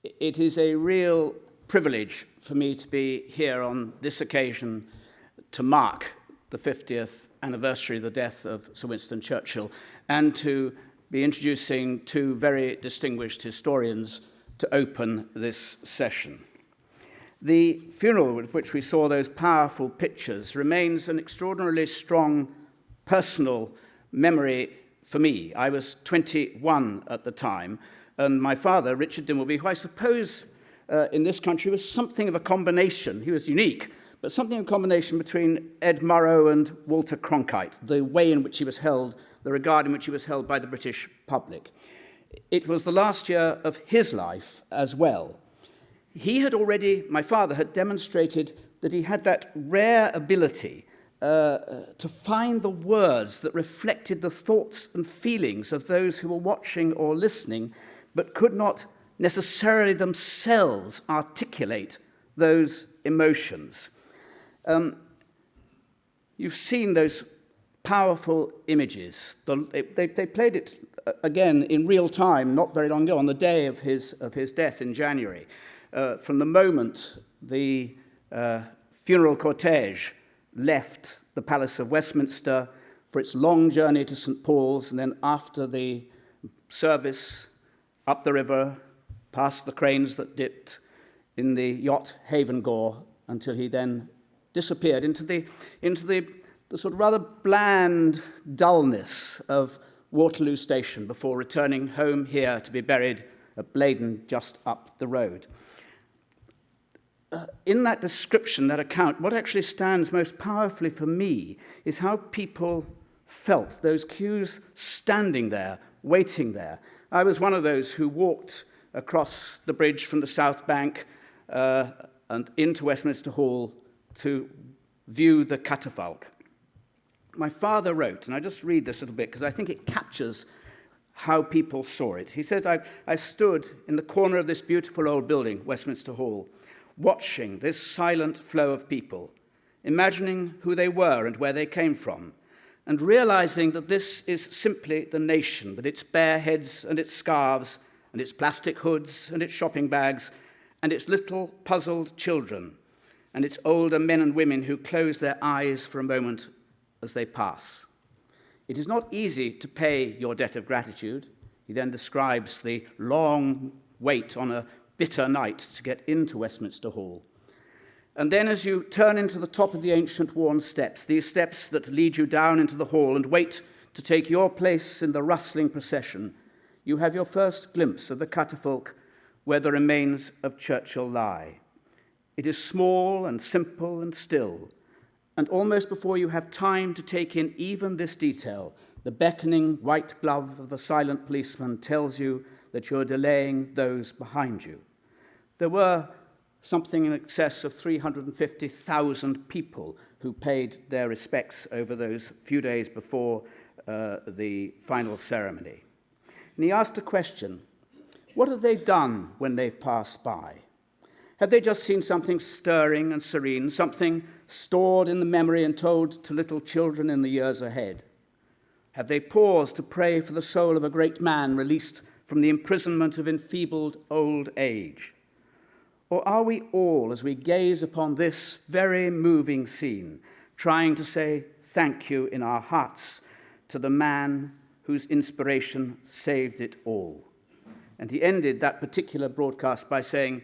It is a real privilege for me to be here on this occasion to mark the 50th anniversary of the death of Sir Winston Churchill and to be introducing two very distinguished historians to open this session. The funeral with which we saw those powerful pictures remains an extraordinarily strong personal memory for me. I was 21 at the time, and my father, Richard Dimbleby, who I suppose in this country was something of a combination, he was unique, but something of a combination between Ed Murrow and Walter Cronkite, the way in which he was held, the regard in which he was held by the British public. It was the last year of his life as well. My father had demonstrated that he had that rare ability to find the words that reflected the thoughts and feelings of those who were watching or listening, but could not necessarily themselves articulate those emotions. You've seen those powerful images. They played it again in real time, not very long ago, on the day of his death in January. From the moment the funeral cortege left the Palace of Westminster for its long journey to St. Paul's, and then after the service, up the river, past the cranes that dipped in the yacht Haven Gore, until he then disappeared into the sort of rather bland dullness of Waterloo Station before returning home here to be buried at Blaydon, just up the road. In that description, that account, what actually stands most powerfully for me is how people felt, those queues standing there, waiting there. I was one of those who walked across the bridge from the South Bank and into Westminster Hall to view the catafalque. My father wrote, and I just read this little bit because I think it captures how people saw it. He says, I stood in the corner of this beautiful old building, Westminster Hall, watching this silent flow of people, imagining who they were and where they came from, and realizing that this is simply the nation, with its bare heads and its scarves, and its plastic hoods and its shopping bags, and its little puzzled children, and its older men and women who close their eyes for a moment as they pass. It is not easy to pay your debt of gratitude. He then describes the long wait on a bitter night to get into Westminster Hall. And then as you turn into the top of the ancient worn steps, these steps that lead you down into the hall and wait to take your place in the rustling procession, you have your first glimpse of the catafalque where the remains of Churchill lie. It is small and simple and still, and almost before you have time to take in even this detail, the beckoning white glove of the silent policeman tells you that you're delaying those behind you. There were something in excess of 350,000 people who paid their respects over those few days before the final ceremony. And he asked a question: what have they done when they've passed by? Have they just seen something stirring and serene, something stored in the memory and told to little children in the years ahead? Have they paused to pray for the soul of a great man released from the imprisonment of enfeebled old age? Or are we all, as we gaze upon this very moving scene, trying to say thank you in our hearts to the man whose inspiration saved it all? And he ended that particular broadcast by saying,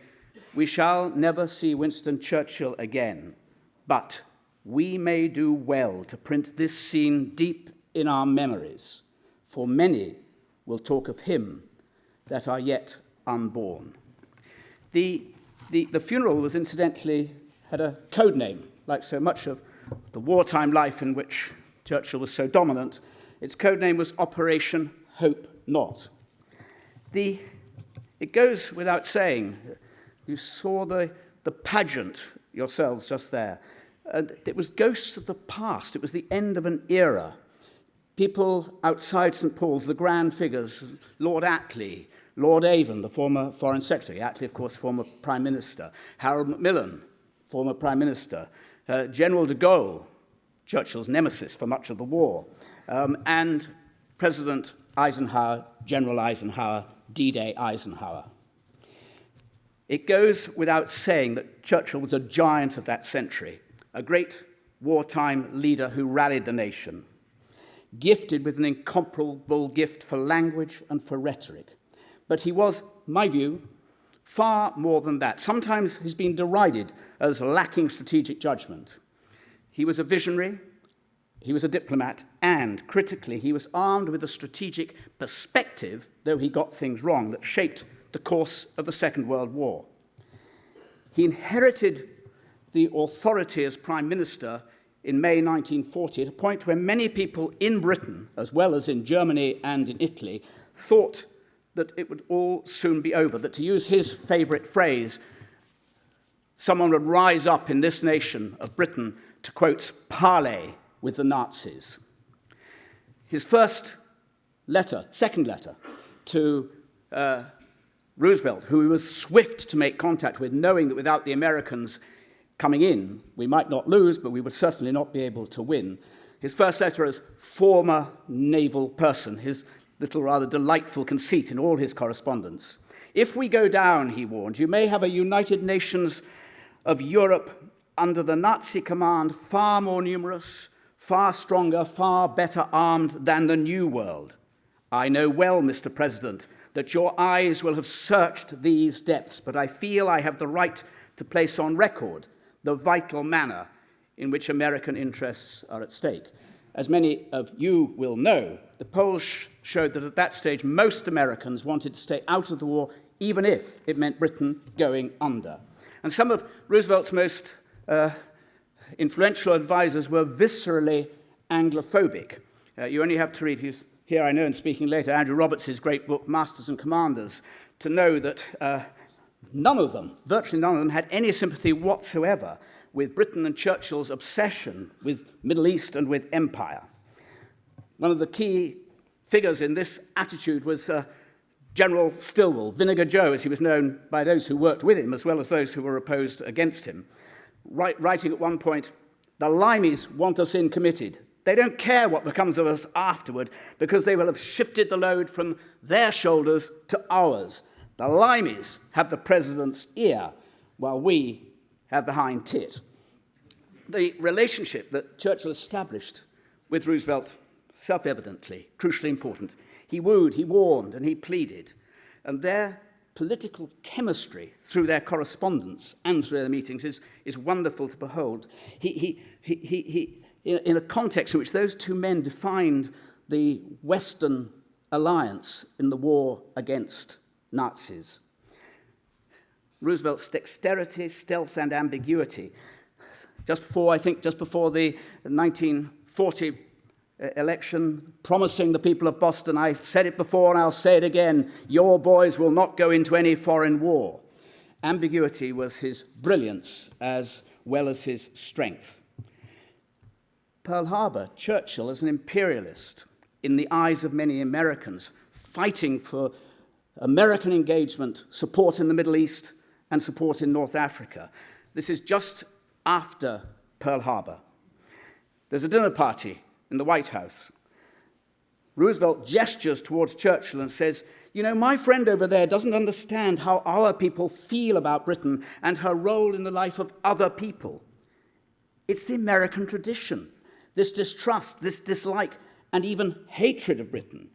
"We shall never see Winston Churchill again, but we may do well to print this scene deep in our memories, for many will talk of him that are yet unborn." The funeral was incidentally had a code name, like so much of the wartime life in which Churchill was so dominant. Its code name was Operation Hope Not. It goes without saying, you saw the pageant yourselves just there. And it was ghosts of the past. It was the end of an era. People outside St. Paul's, the grand figures, Lord Attlee, Lord Avon, the former Foreign Secretary, Attlee, of course, former Prime Minister, Harold Macmillan, former Prime Minister, General de Gaulle, Churchill's nemesis for much of the war, and President Eisenhower, General Eisenhower, D-Day Eisenhower. It goes without saying that Churchill was a giant of that century, a great wartime leader who rallied the nation, gifted with an incomparable gift for language and for rhetoric. But he was, in my view, far more than that. Sometimes he's been derided as lacking strategic judgment. He was a visionary, he was a diplomat, and, critically, he was armed with a strategic perspective, though he got things wrong, that shaped the course of the Second World War. He inherited the authority as Prime Minister in May 1940 at a point where many people in Britain, as well as in Germany and in Italy, thought that it would all soon be over, that, to use his favourite phrase, someone would rise up in this nation of Britain to, quote, parley with the Nazis. His second letter to Roosevelt, who he was swift to make contact with, knowing that without the Americans coming in, we might not lose, but we would certainly not be able to win. His first letter as former naval person, his little rather delightful conceit in all his correspondence. If we go down, he warned, you may have a United Nations of Europe under the Nazi command far more numerous, far stronger, far better armed than the New World. I know well, Mr. President, that your eyes will have searched these depths, but I feel I have the right to place on record the vital manner in which American interests are at stake. As many of you will know, the polls showed that at that stage most Americans wanted to stay out of the war, even if it meant Britain going under. And some of Roosevelt's most influential advisors were viscerally Anglophobic. You only have to read his, here I know and speaking later, Andrew Roberts' great book, Masters and Commanders, to know that virtually none of them, had any sympathy whatsoever with Britain and Churchill's obsession with Middle East and with empire. One of the key figures in this attitude was General Stilwell, Vinegar Joe, as he was known by those who worked with him, as well as those who were opposed against him, writing at one point, the Limeys want us in committed. They don't care what becomes of us afterward because they will have shifted the load from their shoulders to ours. The Limeys have the president's ear while we have the hind tit. The relationship that Churchill established with Roosevelt, self-evidently, crucially important. He wooed, he warned, and he pleaded. And their political chemistry through their correspondence and through their meetings is wonderful to behold. He in a context in which those two men defined the Western alliance in the war against Nazis. Roosevelt's dexterity, stealth, and ambiguity. Just before the 1940 election, promising the people of Boston, I've said it before and I'll say it again, your boys will not go into any foreign war. Ambiguity was his brilliance as well as his strength. Pearl Harbor, Churchill as an imperialist in the eyes of many Americans, fighting for American engagement, support in the Middle East, and support in North Africa. This is just after Pearl Harbor. There's a dinner party in the White House. Roosevelt gestures towards Churchill and says, you know, my friend over there doesn't understand how our people feel about Britain and her role in the life of other people. It's the American tradition, this distrust, this dislike, and even hatred of Britain.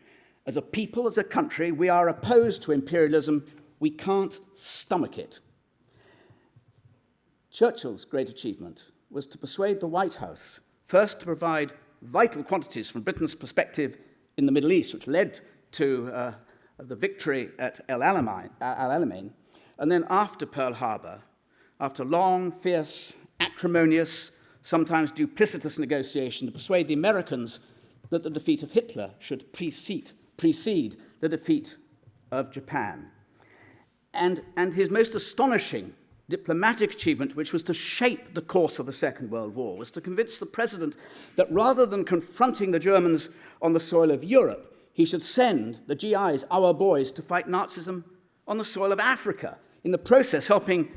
As a people, as a country, we are opposed to imperialism. We can't stomach it. Churchill's great achievement was to persuade the White House, first to provide vital quantities from Britain's perspective in the Middle East, which led to the victory at El Alamein, and then after Pearl Harbor, after long, fierce, acrimonious, sometimes duplicitous negotiation, to persuade the Americans that the defeat of Hitler should precede the defeat of Japan. And his most astonishing diplomatic achievement, which was to shape the course of the Second World War, was to convince the president that rather than confronting the Germans on the soil of Europe, he should send the GIs, our boys, to fight Nazism on the soil of Africa, in the process helping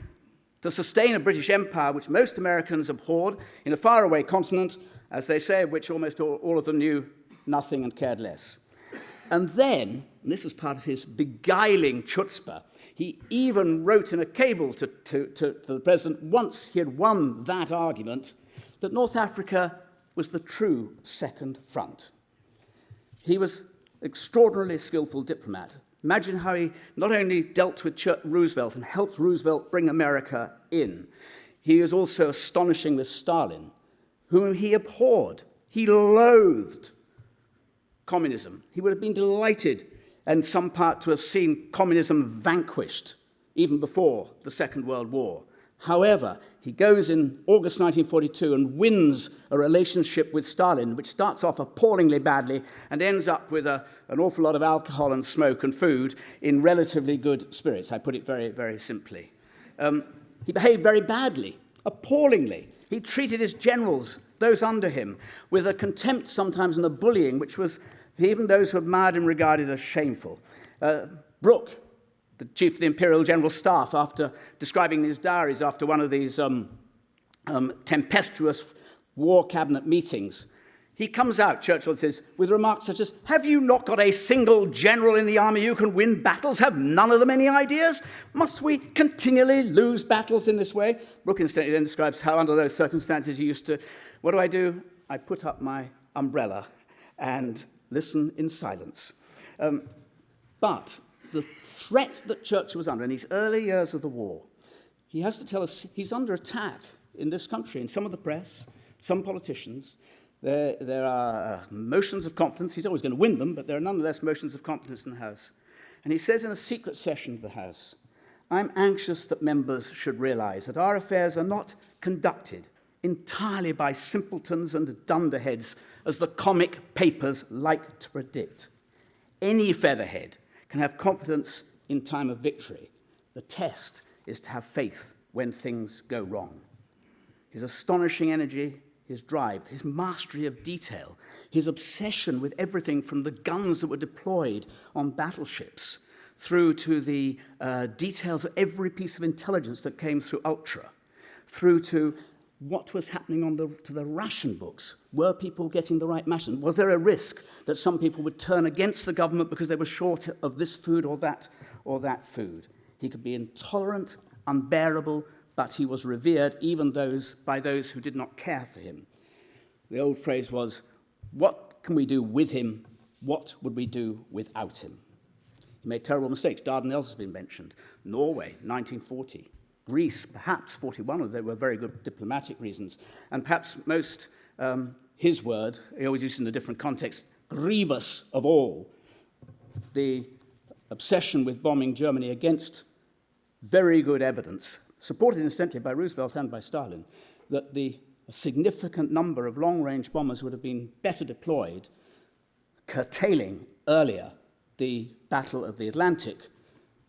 to sustain a British empire which most Americans abhorred in a faraway continent, as they say, of which almost all of them knew nothing and cared less. And then, and this was part of his beguiling chutzpah, He even wrote in a cable to the president, once he had won that argument, that North Africa was the true second front. He was an extraordinarily skillful diplomat. Imagine how he not only dealt with Roosevelt and helped Roosevelt bring America in, he was also astonishing with Stalin, whom he abhorred. He loathed communism. He would have been delighted in some part to have seen communism vanquished even before the Second World War. However, he goes in August 1942 and wins a relationship with Stalin, which starts off appallingly badly and ends up with an awful lot of alcohol and smoke and food in relatively good spirits. I put it very, very simply. He behaved very badly, appallingly. He treated his generals, those under him, with a contempt sometimes and a bullying, which was even those who admired him regarded as shameful. Brooke, the chief of the Imperial General Staff, after describing in his diaries after one of these tempestuous war cabinet meetings, he comes out, Churchill says, with remarks such as, "Have you not got a single general in the army who can win battles? Have none of them any ideas? Must we continually lose battles in this way?" Brooke incidentally then describes how under those circumstances he used to, what do? I put up my umbrella and listen in silence. But the threat that Churchill was under in these early years of the war, he has to tell us he's under attack in this country, in some of the press, some politicians. There are motions of confidence. He's always going to win them, but there are nonetheless motions of confidence in the House. And he says in a secret session of the House, "I'm anxious that members should realize that our affairs are not conducted entirely by simpletons and dunderheads, as the comic papers like to predict. Any featherhead can have confidence in time of victory. The test is to have faith when things go wrong." His astonishing energy, his drive, his mastery of detail, his obsession with everything from the guns that were deployed on battleships through to the details of every piece of intelligence that came through Ultra, through to what was happening to the ration books. Were people getting the right ration? Was there a risk that some people would turn against the government because they were short of this food or that food? He could be intolerant, unbearable, but he was revered even by those who did not care for him. The old phrase was, "What can we do with him? What would we do without him?" He made terrible mistakes. Dardanelles has been mentioned. Norway, 1940. Greece, perhaps 41, although there were very good diplomatic reasons. And perhaps most, his word, he always used it in a different context, grievous of all, the obsession with bombing Germany against very good evidence, supported incidentally by Roosevelt and by Stalin, that a significant number of long-range bombers would have been better deployed, curtailing earlier the Battle of the Atlantic,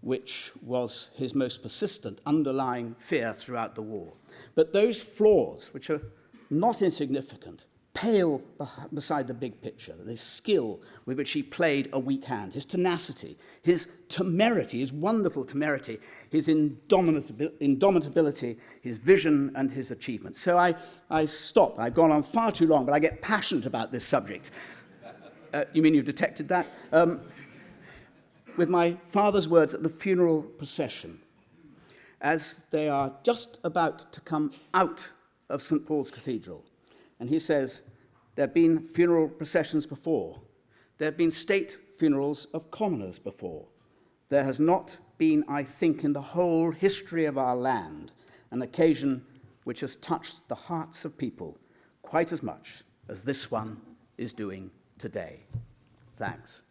which was his most persistent underlying fear throughout the war. But those flaws, which are not insignificant, pale beside the big picture, the skill with which he played a weak hand, his tenacity, his temerity, his wonderful temerity, his indomitability, his vision and his achievement. So I stop. I've gone on far too long, but I get passionate about this subject. You mean you've detected that? With my father's words at the funeral procession, as they are just about to come out of St. Paul's Cathedral. And he says, there have been funeral processions before. There have been state funerals of commoners before. There has not been, I think, in the whole history of our land, an occasion which has touched the hearts of people quite as much as this one is doing today. Thanks.